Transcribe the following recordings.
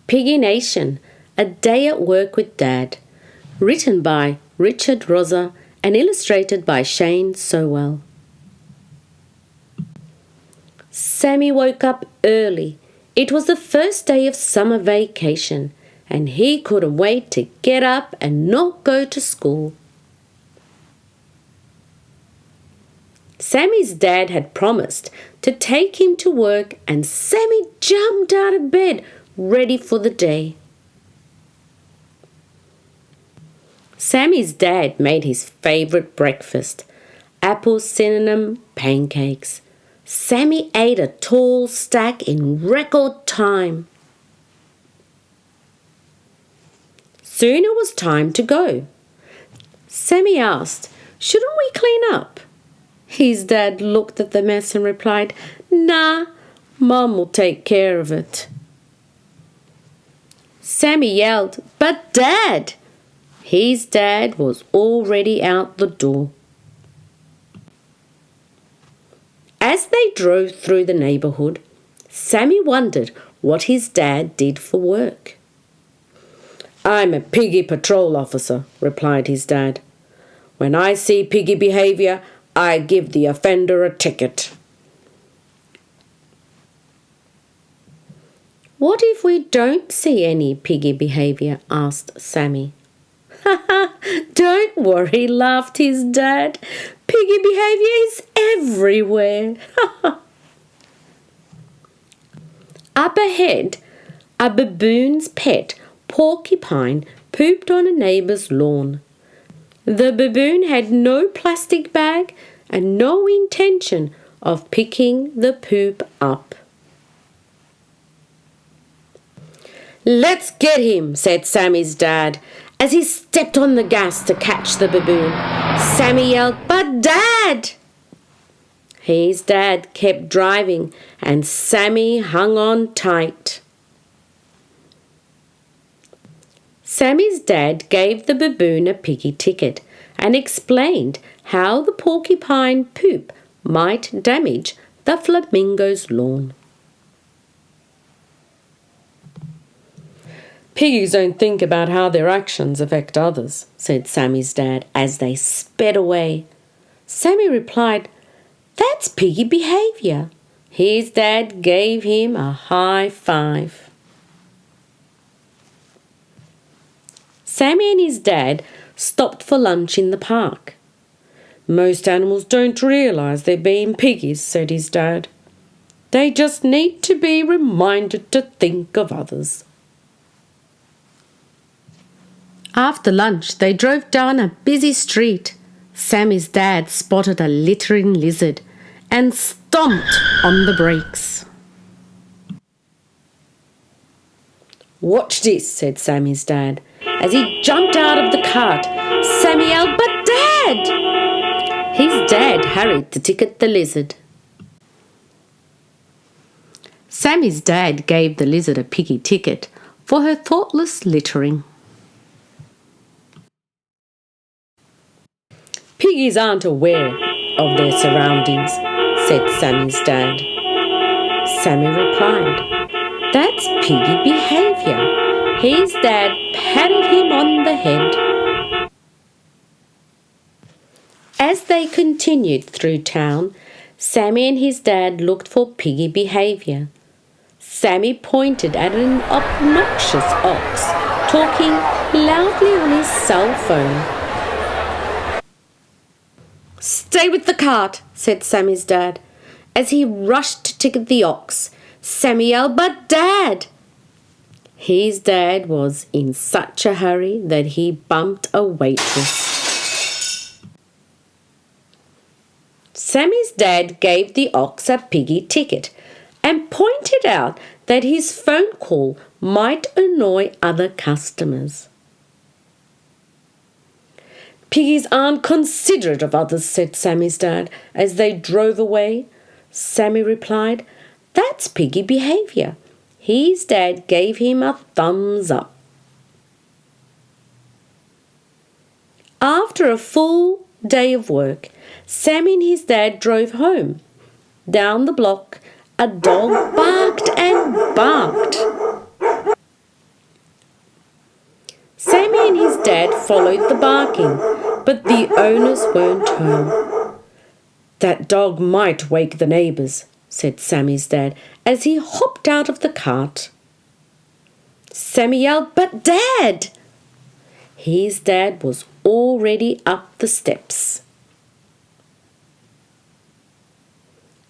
Piggy Nation, A Day at Work with Dad. Written by Richard Rosa and illustrated by Shane Sowell. Sammy woke up early. It was the first day of summer vacation, and he couldn't wait to get up and not go to school. Sammy's dad had promised to take him to work, and Sammy jumped out of bed, ready for the day. Sammy's dad made his favourite breakfast, apple cinnamon pancakes. Sammy ate a tall stack in record time. Soon it was time to go. Sammy asked, "Shouldn't we clean up?" His dad looked at the mess and replied, "Nah, Mum will take care of it." Sammy yelled, "But Dad!" His dad was already out the door. As they drove through the neighbourhood, Sammy wondered what his dad did for work. "I'm a piggy patrol officer," replied his dad. "When I see piggy behaviour, I give the offender a ticket." "What if we don't see any piggy behaviour?" asked Sammy. "Don't worry," laughed his dad. "Piggy behaviour is everywhere." Up ahead, a baboon's pet, Porcupine, pooped on a neighbour's lawn. The baboon had no plastic bag and no intention of picking the poop up. "Let's get him," said Sammy's dad, as he stepped on the gas to catch the baboon. Sammy yelled, "But Dad!" His dad kept driving, and Sammy hung on tight. Sammy's dad gave the baboon a piggy ticket and explained how the porcupine poop might damage the flamingo's lawn. "Piggies don't think about how their actions affect others," said Sammy's dad as they sped away. Sammy replied, "That's piggy behaviour." His dad gave him a high five. Sammy and his dad stopped for lunch in the park. "Most animals don't realise they're being piggies," said his dad. "They just need to be reminded to think of others." After lunch, they drove down a busy street. Sammy's dad spotted a littering lizard and stomped on the brakes. "Watch this," said Sammy's dad. As he jumped out of the cart, Sammy yelled, "But Dad!" His dad hurried to ticket the lizard. Sammy's dad gave the lizard a piggy ticket for her thoughtless littering. "Piggies aren't aware of their surroundings," said Sammy's dad. Sammy replied, "That's piggy behaviour." His dad patted him on the head. As they continued through town, Sammy and his dad looked for piggy behaviour. Sammy pointed at an obnoxious ox, talking loudly on his cell phone. "Stay with the cart," said Sammy's dad. As he rushed to ticket the ox, Sammy yelled, "But Dad!" His dad was in such a hurry that he bumped a waitress. Sammy's dad gave the ox a piggy ticket and pointed out that his phone call might annoy other customers. "Piggies aren't considerate of others," said Sammy's dad as they drove away. Sammy replied, "That's piggy behaviour." His dad gave him a thumbs up. After a full day of work, Sammy and his dad drove home. Down the block, a dog barked and barked. followed the barking, but the owners weren't home. "That dog might wake the neighbours," said Sammy's dad as he hopped out of the cart. Sammy yelled, "But Dad!" His dad was already up the steps.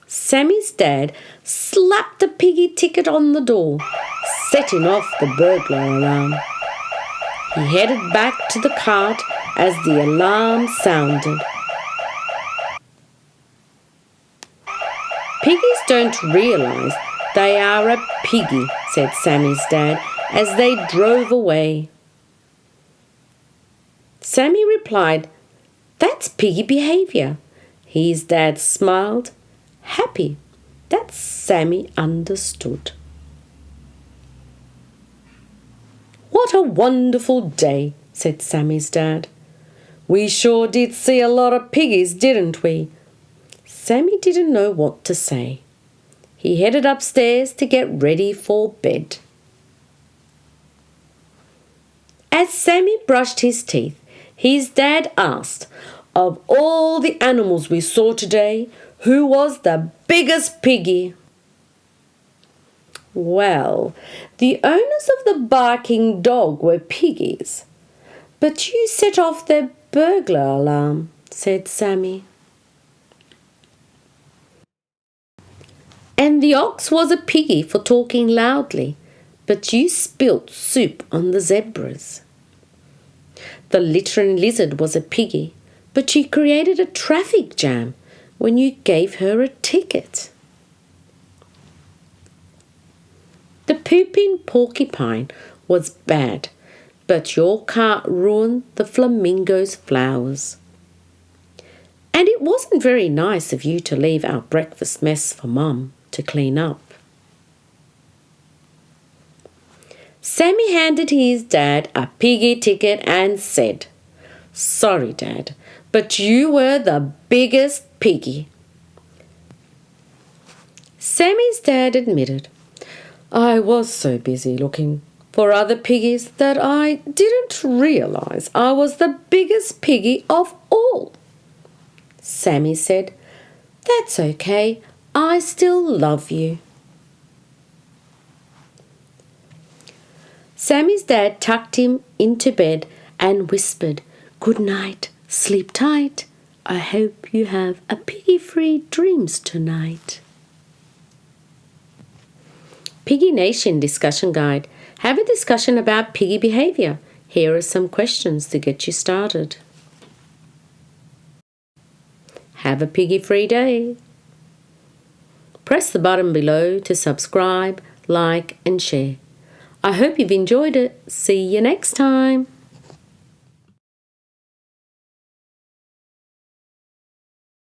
Sammy's dad slapped a piggy ticket on the door, setting off the burglar alarm. He headed back to the cart as the alarm sounded. "Piggies don't realise they are a piggy," said Sammy's dad as they drove away. Sammy replied, "That's piggy behaviour." His dad smiled, happy that Sammy understood. "What a wonderful day," said Sammy's dad. "We sure did see a lot of piggies, didn't we?" Sammy didn't know what to say. He headed upstairs to get ready for bed. As Sammy brushed his teeth, his dad asked, "Of all the animals we saw today, who was the biggest piggy?" "Well, the owners of the barking dog were piggies, but you set off their burglar alarm," said Sammy. "And the ox was a piggy for talking loudly, but you spilt soup on the zebras. The littering lizard was a piggy, but she created a traffic jam when you gave her a ticket. The pooping porcupine was bad, but your cart ruined the flamingo's flowers. And it wasn't very nice of you to leave our breakfast mess for Mum to clean up." Sammy handed his dad a piggy ticket and said, "Sorry, Dad, but you were the biggest piggy." Sammy's dad admitted, "I was so busy looking for other piggies that I didn't realise I was the biggest piggy of all." Sammy said, "That's okay, I still love you." Sammy's dad tucked him into bed and whispered, "Good night, sleep tight. I hope you have a piggy-free dreams tonight." Piggy Nation Discussion Guide. Have a discussion about piggy behaviour. Here are some questions to get you started. Have a piggy-free day. Press the button below to subscribe, like and share. I hope you've enjoyed it. See you next time.